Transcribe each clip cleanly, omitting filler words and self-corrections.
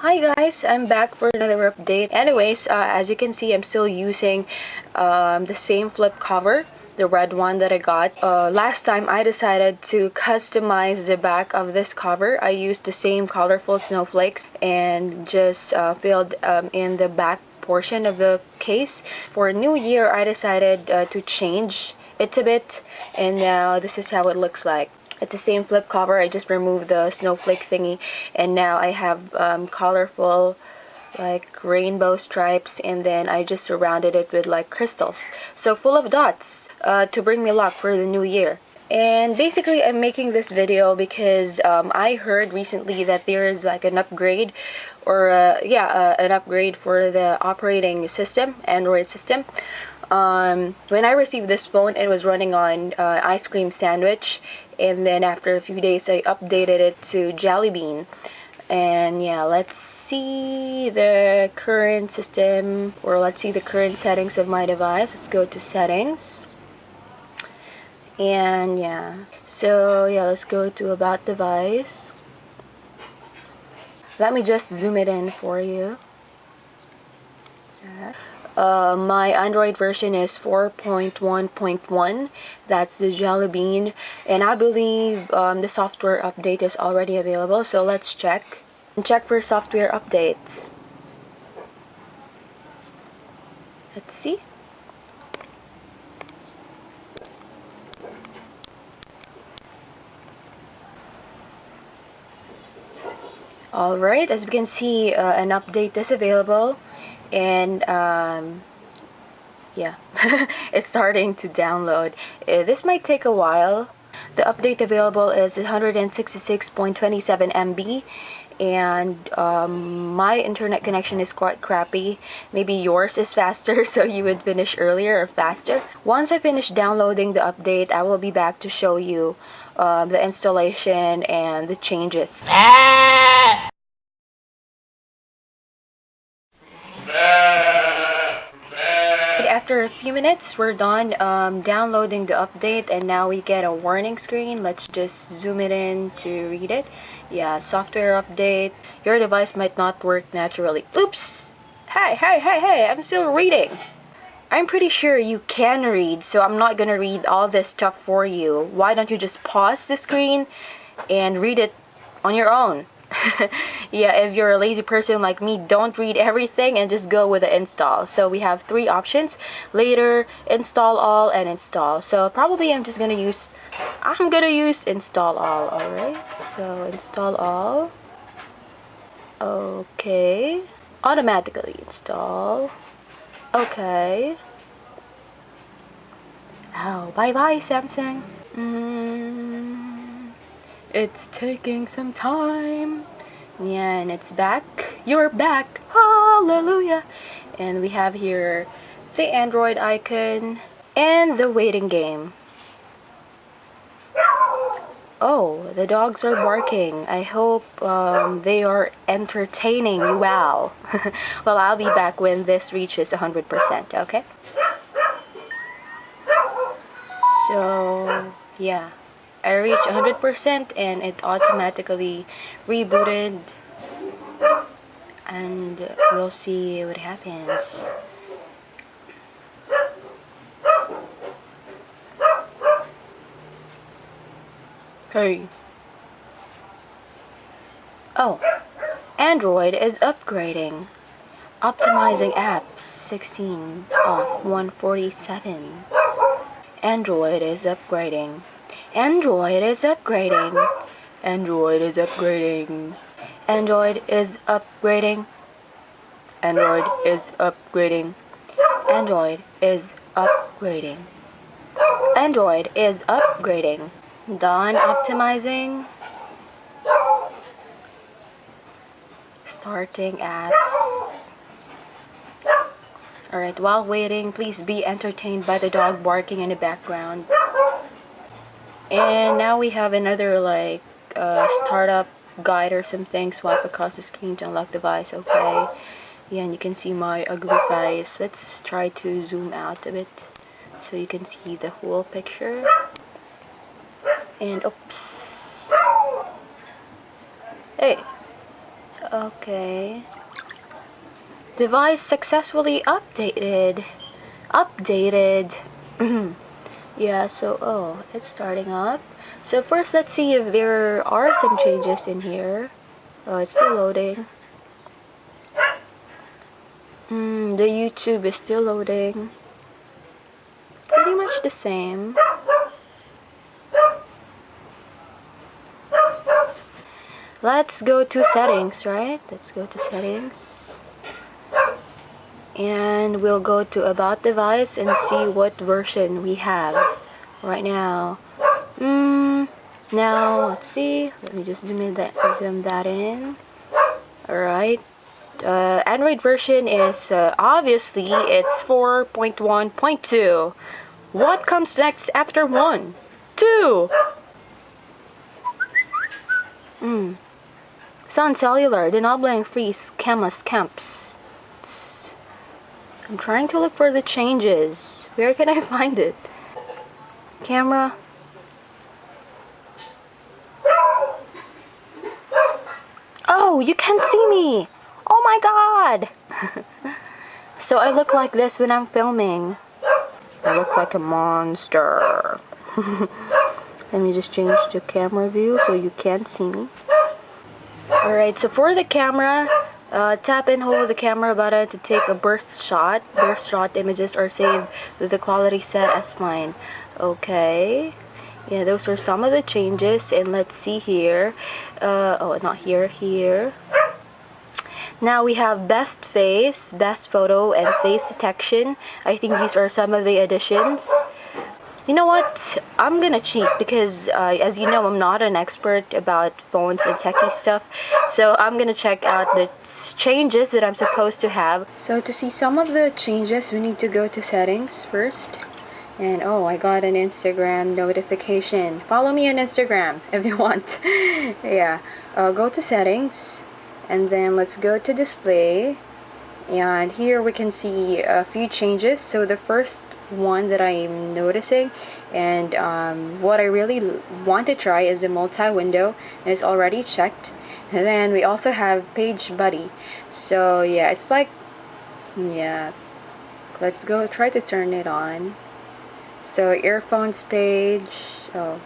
Hi guys, I'm back for another update. Anyways, as you can see, I'm still using the same flip cover, the red one that I got. Last time I decided to customize the back of this cover. I used the same colorful snowflakes and just filled in the back portion of the case. For New Year, I decided to change it a bit, and now this is how it looks like. It's the same flip cover. I just removed the snowflake thingy, and now I have colorful like rainbow stripes, and then I just surrounded it with like crystals, so full of dots to bring me luck for the new year. And basically I'm making this video because I heard recently that there is like an upgrade, or an upgrade for the operating system, Android system. When I received this phone, it was running on ice cream sandwich, and then after a few days I updated it to Jelly Bean. And yeah, let's see the current system, or let's see the current settings of my device. Let's go to settings, and yeah, so yeah, let's go to about device. Let me just zoom it in for you. My Android version is 4.1.1. That's the Jelly Bean, and I believe the software update is already available, so let's check for software updates. Let's see. Alright, as we can see, an update is available, and yeah, it's starting to download. This might take a while. The update available is 166.27 MB, and my internet connection is quite crappy. Maybe yours is faster, so you would finish earlier or faster. Once I finish downloading the update, I will be back to show you the installation and the changes. After a few minutes, we're done downloading the update, and now we get a warning screen. Let's just zoom it in to read it. Yeah, software update. Your device might not work naturally. Oops! Hey, I'm still reading. I'm pretty sure you can read, so I'm not gonna read all this stuff for you. Why don't you just pause the screen and read it on your own? Yeah, if you're a lazy person like me, don't read everything and just go with the install. So we have three options: later, install all, and install. So probably I'm gonna use install all. Alright, so install all. Okay, automatically install. Okay. Oh, bye bye Samsung. It's taking some time. Yeah, and it's back. You're back. Hallelujah. And we have here the Android icon and the waiting game. Oh, the dogs are barking. I hope they are entertaining you. Wow. Well, I'll be back when this reaches 100%, okay? So, yeah. I reached 100% and it automatically rebooted, and we'll see what happens. Hey. Oh, Android is upgrading. Optimizing apps 16 off 147. Android is upgrading. Android is upgrading. Android is upgrading. Android is upgrading. Android is upgrading. Android is upgrading. Android is upgrading. Done optimizing. Starting apps. Alright, while waiting, please be entertained by the dog barking in the background. And now we have another like startup guide or something. Swipe across the screen to unlock device. Okay. Yeah, and you can see my ugly face. Let's try to zoom out a bit so you can see the whole picture. And oops. Hey. Okay. Device successfully updated. Yeah, so, oh, it's starting up. So first, let's see if there are some changes in here. Oh, it's still loading. The YouTube is still loading. Pretty much the same. Let's go to settings, right? Let's go to settings. And we'll go to about device and see what version we have right now. Now, let's see. Let me just zoom that in. Alright. Android version is, obviously, it's 4.1.2. What comes next after 1? 2! Sun Cellular, Denobling Freeze, Camas Camps. I'm trying to look for the changes. Where can I find it? Camera. Oh, you can see me! Oh my god! So I look like this when I'm filming. I look like a monster. Let me just change to camera view so you can't see me. Alright, so for the camera, tap and hold the camera button to take a burst shot. Burst shot images are saved with the quality set as fine. Okay. Yeah, those are some of the changes. And let's see here. Oh, not here. Here. Now we have best face, best photo, and face detection. I think these are some of the additions. You know what? I'm gonna cheat because, as you know, I'm not an expert about phones and techie stuff. So I'm gonna check out the changes that I'm supposed to have. So to see some of the changes, we need to go to settings first. And oh, I got an Instagram notification. Follow me on Instagram if you want. Yeah. Go to settings. And then let's go to display. And here we can see a few changes. So the first one that I'm noticing and what I really want to try is the multi-window, and it's already checked. And then we also have page buddy. So yeah, it's like, yeah, let's go try to turn it on. So earphones page, oh,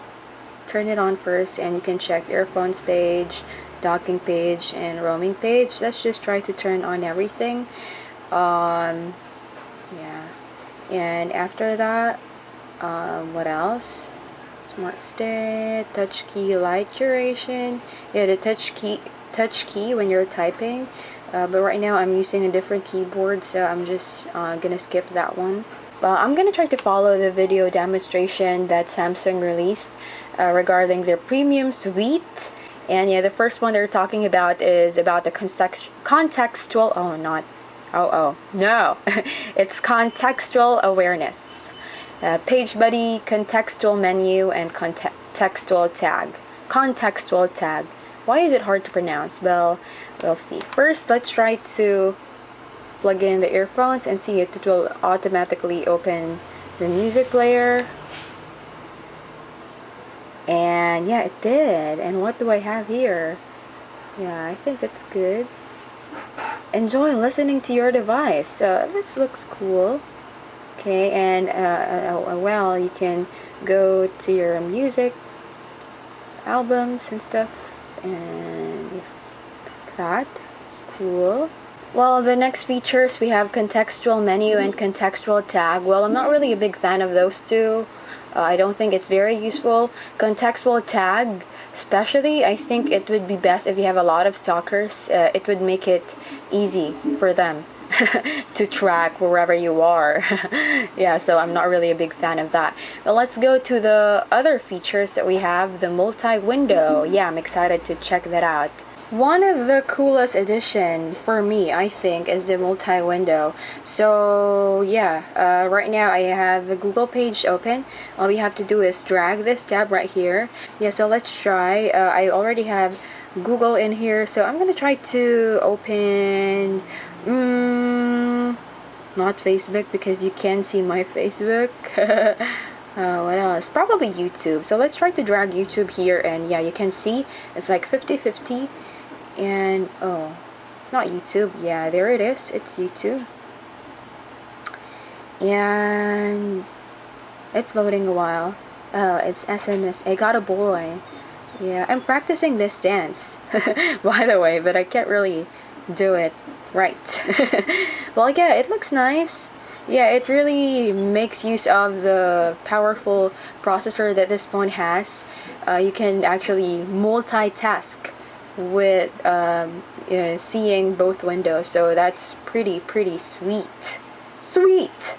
turn it on first and you can check earphones page, docking page, and roaming page. Let's just try to turn on everything. Yeah. And after that, what else? Smart stick, touch key light duration. Yeah, the touch key when you're typing. But right now I'm using a different keyboard, so I'm just gonna skip that one. Well, I'm gonna try to follow the video demonstration that Samsung released regarding their premium suite. And yeah, the first one they're talking about is about the contextual. Oh, not. Oh, no. It's contextual awareness. Page buddy, contextual menu, and contextual tag. Contextual tag. Why is it hard to pronounce? Well, we'll see. First, let's try to plug in the earphones and see if it will automatically open the music player. And yeah, it did. And what do I have here? Yeah, I think it's good. Enjoy listening to your device. This looks cool. Okay, and well, you can go to your music albums and stuff, and yeah, that's cool. Well, the next features, we have contextual menu and contextual tag. Well, I'm not really a big fan of those two. I don't think it's very useful. Contextual tag, especially, I think it would be best if you have a lot of stalkers. It would make it easy for them to track wherever you are. Yeah, so I'm not really a big fan of that. But let's go to the other features that we have. The multi-window. Yeah, I'm excited to check that out. One of the coolest addition for me, I think, is the multi-window. So yeah, right now I have the Google page open. All we have to do is drag this tab right here. Yeah, so let's try. I already have Google in here, so I'm gonna try to open not Facebook because you can't see my Facebook. What else? Probably YouTube. So let's try to drag YouTube here, and yeah, you can see it's like 50-50. And oh, it's not YouTube. Yeah, there it is. It's YouTube. And it's loading a while. Oh, it's SMS. I got a boy. Yeah, I'm practicing this dance, by the way, but I can't really do it right. Well, yeah, it looks nice. Yeah, it really makes use of the powerful processor that this phone has. You can actually multitask with seeing both windows, so that's pretty sweet. Sweet.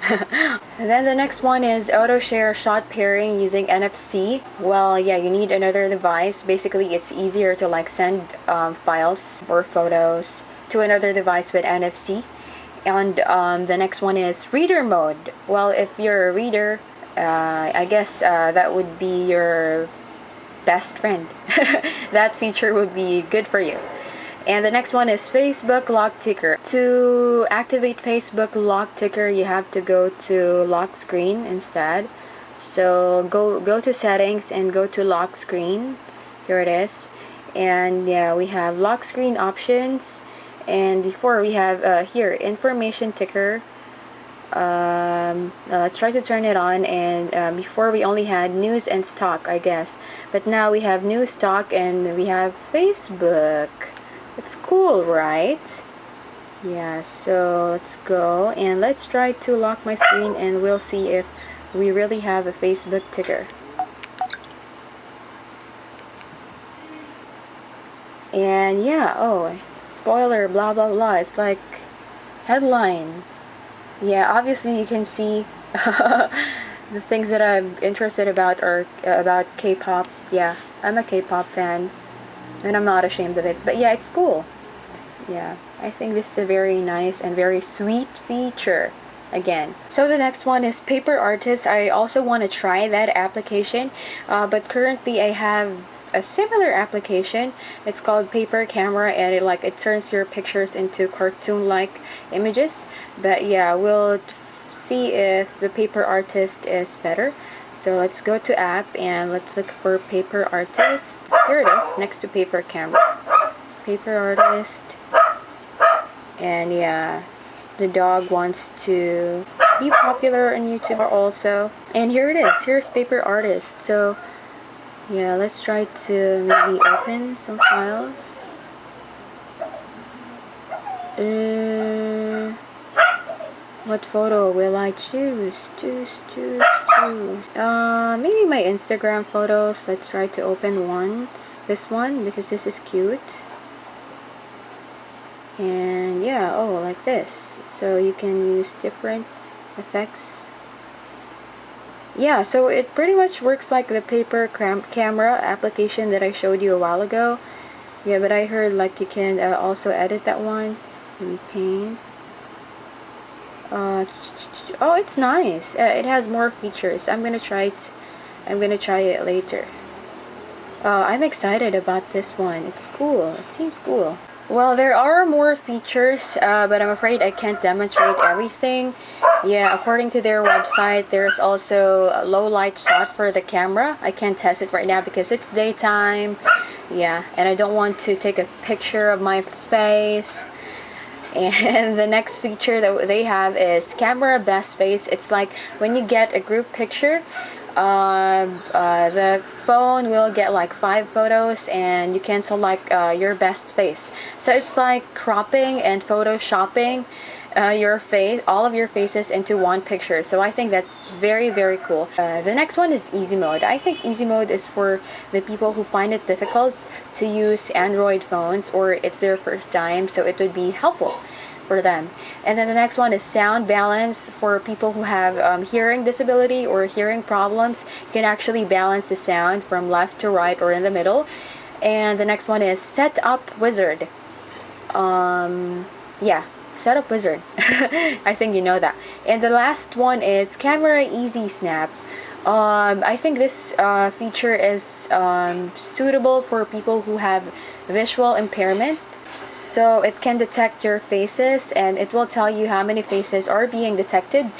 And then the next one is auto share shot pairing using NFC. Well, yeah, you need another device. Basically, it's easier to like send files or photos to another device with NFC. And the next one is reader mode. Well, if you're a reader, I guess that would be your best friend. That feature would be good for you. And the next one is Facebook lock ticker. To activate Facebook lock ticker, you have to go to lock screen instead. So go to settings and go to lock screen. Here it is. And yeah, we have lock screen options. And before we have here information ticker. Let's try to turn it on. And before we only had news and stock, I guess, but now we have news, stock, and we have Facebook. It's cool, right? Yeah, so let's go and let's try to lock my screen and we'll see if we really have a Facebook ticker. And yeah, oh, spoiler, blah blah blah, it's like headline. Yeah, obviously you can see the things that I'm interested about are about K-pop. Yeah, I'm a K-pop fan and I'm not ashamed of it, but yeah, it's cool. Yeah, I think this is a very nice and very sweet feature again. So the next one is Paper Artist. I also want to try that application, but currently I have a similar application. It's called Paper Camera, and it turns your pictures into cartoon-like images. But yeah, we'll see if the Paper Artist is better. So let's go to app and let's look for Paper Artist. Here it is, next to Paper Camera. Paper Artist. And yeah, the dog wants to be popular on YouTube also. And here it is, here's Paper Artist. So yeah, let's try to maybe open some files. What photo will I choose? Maybe my Instagram photos. Let's try to open one. This one, because this is cute. And yeah, oh, like this. So you can use different effects. Yeah, so it pretty much works like the Paper Camera application that I showed you a while ago. Yeah, but I heard like you can also edit that one. Maybe paint. Oh, it's nice. It has more features. I'm gonna try it later. I'm excited about this one. It's cool. It seems cool. Well, there are more features, but I'm afraid I can't demonstrate everything. Yeah, according to their website, there's also a low light shot for the camera. I can't test it right now because it's daytime. Yeah, and I don't want to take a picture of my face. And the next feature that they have is camera best face. It's like when you get a group picture, the phone will get like 5 photos and you can select your best face. So it's like cropping and photoshopping your face, all of your faces into one picture. So I think that's very cool. The next one is easy mode. I think easy mode is for the people who find it difficult to use Android phones or it's their first time, so it would be helpful for them. And then the next one is sound balance for people who have hearing disability or hearing problems. You can actually balance the sound from left to right or in the middle. And the next one is setup wizard. Yeah, setup wizard. I think you know that. And the last one is camera easy snap. I think this feature is suitable for people who have visual impairment. So it can detect your faces and it will tell you how many faces are being detected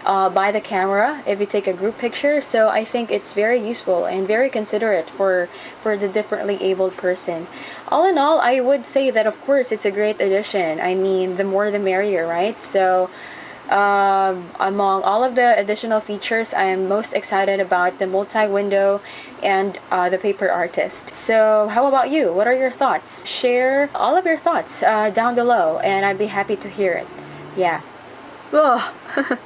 by the camera if you take a group picture. So I think it's very useful and very considerate for the differently abled person. All in all, I would say that of course it's a great addition. I mean, the more the merrier, right? So among all of the additional features, I am most excited about the multi-window and the paper artist. So how about you? What are your thoughts? Share all of your thoughts down below and I'd be happy to hear it. Yeah. Ugh.